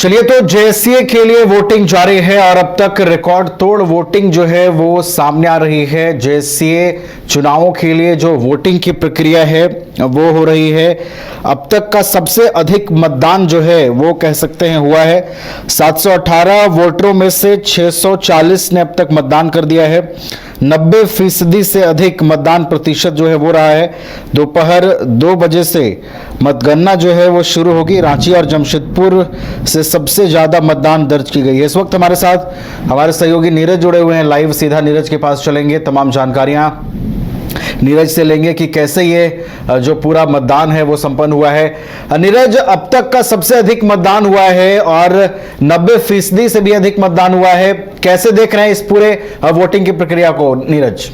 चलिए, तो जेएससीए के लिए वोटिंग जारी है और अब तक रिकॉर्ड तोड़ वोटिंग जो है वो सामने आ रही है। जेएससीए चुनावों के लिए जो वोटिंग की प्रक्रिया है वो हो रही है। अब तक का सबसे अधिक मतदान जो है वो कह सकते हैं हुआ है। 718 वोटरों में से 640 ने अब तक मतदान कर दिया है। 90% से अधिक मतदान प्रतिशत जो है वो रहा है। दोपहर 2 बजे से मतगणना जो है वो शुरू होगी। रांची और जमशेदपुर से सबसे ज्यादा मतदान दर्ज की गई है। इस वक्त हमारे साथ हमारे सहयोगी नीरज जुड़े हुए हैं लाइव। सीधा नीरज के पास चलेंगे, तमाम जानकारियां नीरज से लेंगे कि कैसे ये जो पूरा मतदान है वो संपन्न हुआ है। नीरज, अब तक का सबसे अधिक मतदान हुआ है और 90% से भी अधिक मतदान हुआ है। कैसे देख रहे हैं इस पूरे वोटिंग की प्रक्रिया को नीरज?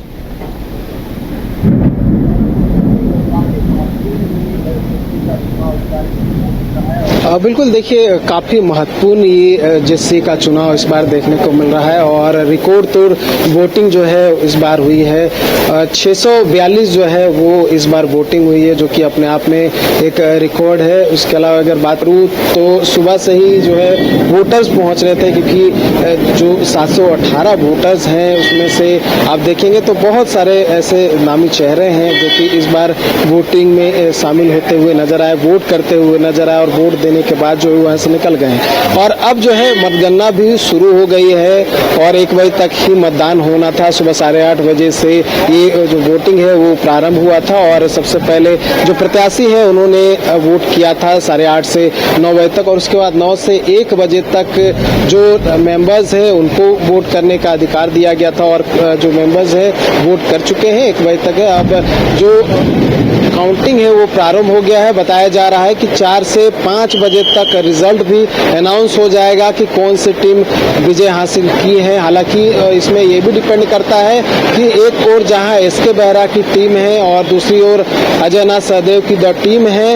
बिल्कुल, देखिए काफ़ी महत्वपूर्ण ये जेएससीए का चुनाव इस बार देखने को मिल रहा है और रिकॉर्ड तोड़ वोटिंग जो है इस बार हुई है। 642 जो है वो इस बार वोटिंग हुई है, जो कि अपने आप में एक रिकॉर्ड है। उसके अलावा अगर बात करूँ तो सुबह से ही जो है वोटर्स पहुंच रहे थे, क्योंकि जो 718 वोटर्स हैं उसमें से आप देखेंगे तो बहुत सारे ऐसे नामी चेहरे हैं जो कि इस बार वोटिंग में शामिल होते हुए नजर आए, वोट करते हुए नजर आए और वोट देने के बाद जो वहाँ से निकल गए। और अब जो है मतगणना भी शुरू हो गई है और 1 बजे तक ही मतदान होना था। सुबह 8:30 बजे से ये जो वोटिंग है वो प्रारंभ हुआ था और सबसे पहले जो प्रत्याशी है उन्होंने वोट किया था 8:30 से 9 बजे तक, और उसके बाद 9 से 1 बजे तक जो मेंबर्स है उनको वोट करने का अधिकार दिया गया था और जो मेंबर्स है वोट कर चुके हैं। 1 बजे तक है। अब जो काउंटिंग है वो प्रारंभ हो गया है। बताया जा रहा है कि 4 से 5 बजे तक रिजल्ट भी अनाउंस हो जाएगा कि कौन सी टीम विजय हासिल की है। हालांकि इसमें ये भी डिपेंड करता है कि एक ओर जहां एसके बेहरा की टीम है और दूसरी ओर अजय नाथ सहदेव की टीम है,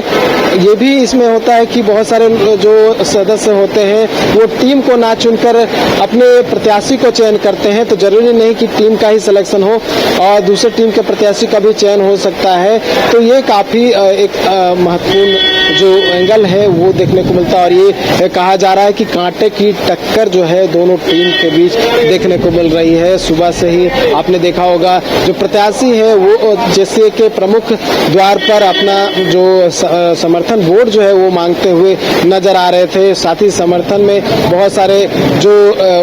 ये भी इसमें होता है कि बहुत सारे जो सदस्य होते हैं वो टीम को ना चुनकर अपने प्रत्याशी को चयन करते हैं। तो जरूरी नहीं कि टीम का ही सिलेक्शन हो और दूसरे टीम के प्रत्याशी का भी चयन हो सकता है। तो ये काफी एक महत्वपूर्ण जो एंगल है वो देखने को मिलता है और ये कहा जा रहा है कि कांटे की टक्कर जो है दोनों टीम के बीच देखने को मिल रही है। सुबह से ही आपने देखा होगा जो प्रत्याशी है वो जेएससीए के प्रमुख द्वार पर अपना जो समर्थन वोट जो है वो मांगते हुए नजर आ रहे थे। साथ ही समर्थन में बहुत सारे जो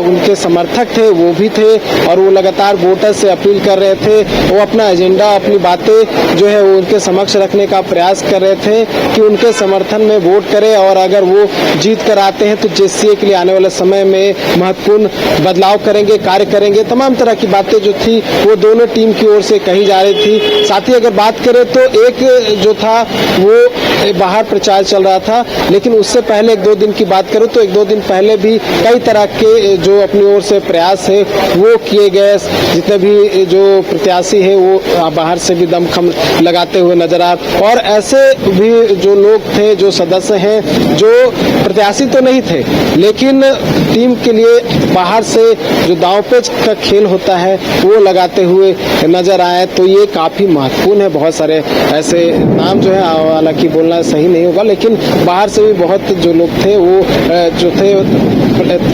उनके समर्थक थे वो भी थे और वो लगातार वोटर से अपील कर रहे थे। वो अपना एजेंडा, अपनी बातें जो है वो उनके समक्ष रखने का प्रयास कर रहे थे कि उनके समर्थन में वोट करें और अगर वो जीत कर आते हैं तो जेएससीए के लिए आने वाले समय में महत्वपूर्ण बदलाव करेंगे, कार्य करेंगे। तमाम तरह की बातें जो थी वो दोनों टीम की ओर से कही जा रही थी। साथ ही अगर बात करें तो एक जो था वो बाहर प्रचार चल रहा था, लेकिन उससे पहले 1-2 दिन की बात करूं तो 1-2 दिन पहले भी कई तरह के जो अपनी ओर से प्रयास है वो किए गए। जितने भी जो प्रत्याशी है वो बाहर से भी दमखम लगाते हुए नजर आ, और ऐसे भी जो लोग थे, जो सदस्य हैं जो प्रत्याशी तो नहीं थे लेकिन टीम के लिए बाहर से जो दांवपेच का खेल होता है वो लगाते हुए नजर आए। तो ये काफी महत्वपूर्ण है। बहुत सारे ऐसे नाम जो है, हालांकि बोलना सही नहीं होगा, लेकिन बाहर से भी बहुत जो लोग थे वो जो थे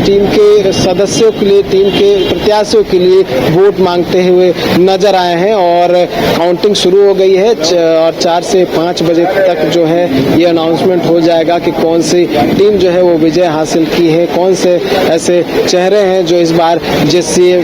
टीम के सदस्यों के लिए, टीम के प्रत्याशियों के लिए वोट मांगते हुए नजर आए हैं और काउंटिंग शुरू हो गई है और 4 से 5 बजे तक जो है ये अनाउंसमेंट हो जाएगा कि कौन सी टीम जो है वो विजय हासिल की है, कौन से ऐसे चेहरे हैं जो इस बार जेएससीए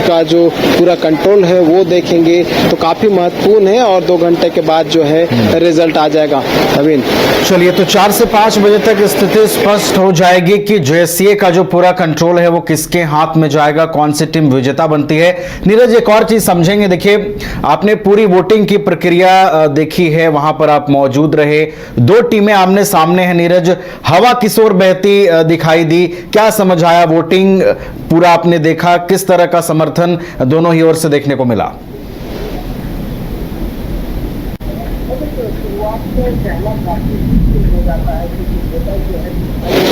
का जो पूरा कंट्रोल है वो देखेंगे। तो काफी महत्वपूर्ण है और 2 घंटे के बाद जो है रिजल्ट आ जाएगा। अभी चलिए, तो 4 से 5 बजे तक स्थिति स्पष्ट हो जाएगी कि जेएससीए का जो पूरा कंट्रोल है वो किसके हाथ में जाएगा, कौन सी टीम विजेता बनती है। नीरज, एक और चीज समझेंगे। देखिए, आपने पूरी वोटिंग की प्रक्रिया देखी है, वहां पर आप मौजूद रहे। 2 टीमें आमने सामने हैं। नीरज, हवा किस ओर बहती दिखाई दी? क्या समझ आया? वोटिंग पूरा आपने देखा, किस तरह का समर्थन दोनों ही ओर से देखने को मिला?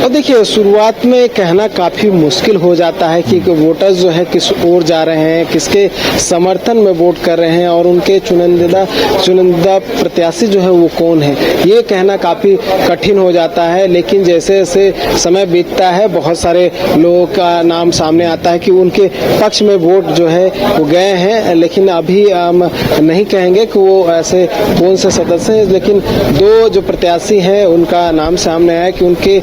और देखिए शुरुआत में कहना काफ़ी मुश्किल हो जाता है कि वोटर्स जो है किस ओर जा रहे हैं, किसके समर्थन में वोट कर रहे हैं और उनके चुनिंदा प्रत्याशी जो है वो कौन है, ये कहना काफ़ी कठिन हो जाता है। लेकिन जैसे जैसे समय बीतता है बहुत सारे लोगों का नाम सामने आता है कि उनके पक्ष में वोट जो है वो गए हैं। लेकिन अभी हम नहीं कहेंगे कि वो ऐसे कौन से सदस्य हैं, लेकिन दो जो प्रत्याशी हैं उनका नाम सामने आया कि उनके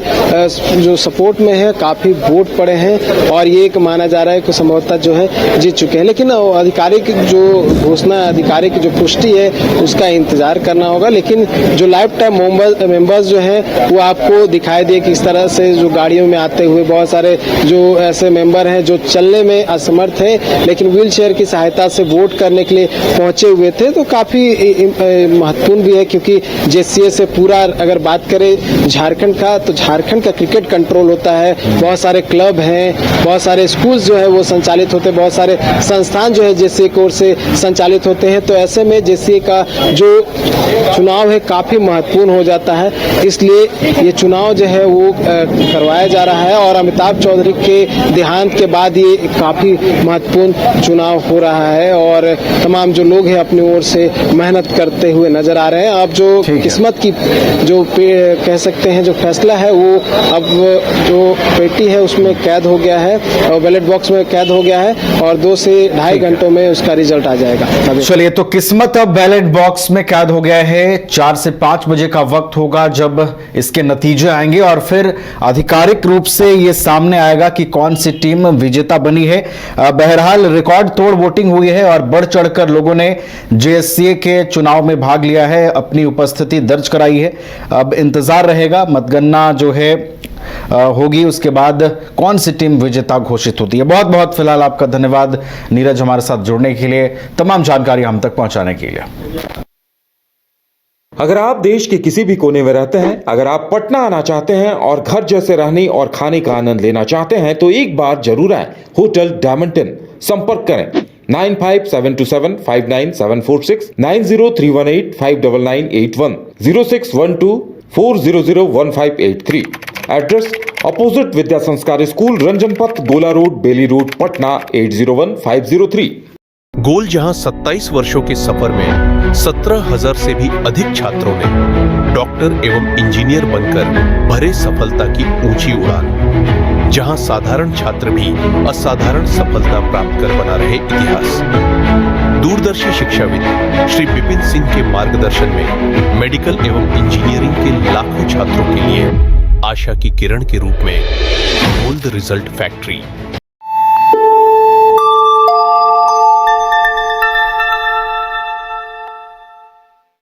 जो सपोर्ट में है काफ़ी वोट पड़े हैं और ये एक माना जा रहा है कि संभवतः जो है जीत चुके हैं। लेकिन आधिकारिक जो घोषणा, आधिकारिक जो पुष्टि है उसका इंतजार करना होगा। लेकिन जो लाइफ टाइम मेंबर्स जो है वो आपको दिखाई दिए कि इस तरह से जो गाड़ियों में आते हुए बहुत सारे जो ऐसे मेंबर हैं जो चलने में असमर्थ है लेकिन व्हील चेयर की सहायता से वोट करने के लिए पहुंचे हुए थे, तो काफ़ी महत्वपूर्ण भी है क्योंकि जेसीए से पूरा अगर बात करें झारखंड का, तो झारखंड का क्रिकेट कंट्रोल होता है। बहुत सारे क्लब हैं, बहुत सारे स्कूल्स जो है वो संचालित होते हैं, बहुत सारे संस्थान जो है जेसीए की ओर से संचालित होते हैं। तो ऐसे में जेसीए का जो चुनाव है काफ़ी महत्वपूर्ण हो जाता है, इसलिए ये चुनाव जो है वो करवाया जा रहा है। और अमिताभ चौधरी के देहांत के बाद ये काफ़ी महत्वपूर्ण चुनाव हो रहा है और तमाम जो लोग हैं अपनी ओर से मेहनत करते हुए नजर आ रहे हैं। अब जो किस्मत की जो कह सकते हैं जो फैसला है वो अब जो पेटी है उसमें कैद हो गया है और बैलेट बॉक्स में कैद हो गया है और 2 से ढाई घंटों में उसका रिजल्ट आ जाएगा। चलिए, तो किस्मत अब बैलेट बॉक्स में कैद हो गया है। 4 से 5 बजे का वक्त होगा जब इसके नतीजे आएंगे और फिर आधिकारिक रूप से ये सामने आएगा कि कौन सी टीम विजेता बनी है। बहरहाल रिकॉर्ड तोड़ वोटिंग हुई है और बढ़ चढ़कर लोगों ने जेएससीए के चुनाव में भाग लिया है, अपनी उपस्थिति दर्ज कराई है। अब इंतजार रहेगा मतगणना जो है होगी, उसके बाद कौन सी टीम विजेता घोषित होती है। बहुत बहुत फिलहाल आपका धन्यवाद नीरज, हमारे साथ जुड़ने के लिए, तमाम जानकारी हम तक पहुंचाने के लिए। अगर आप देश के किसी भी कोने में रहते हैं, अगर आप पटना आना चाहते हैं और घर जैसे रहने और खाने का आनंद लेना चाहते हैं तो एक बार जरूर आए होटल डायमंड इन। संपर्क करें 9572759746, 9031859981, 0612400158 एड्रेस अपोजिट विद्या संस्कार स्कूल, रंजन पथ, गोला रोड, बेली रोड, पटना 801503। गोल जहां 27 वर्षों के सफर में 17,000 से भी अधिक छात्रों ने डॉक्टर एवं इंजीनियर बनकर भरे सफलता की ऊंची उड़ान, जहां साधारण छात्र भी असाधारण सफलता प्राप्त कर बना रहे इतिहास। दूरदर्शी शिक्षाविद श्री विपिन सिंह के मार्गदर्शन में मेडिकल एवं इंजीनियरिंग के लाखों छात्रों के लिए आशा की किरण के रूप में गोल्ड रिजल्ट फैक्ट्री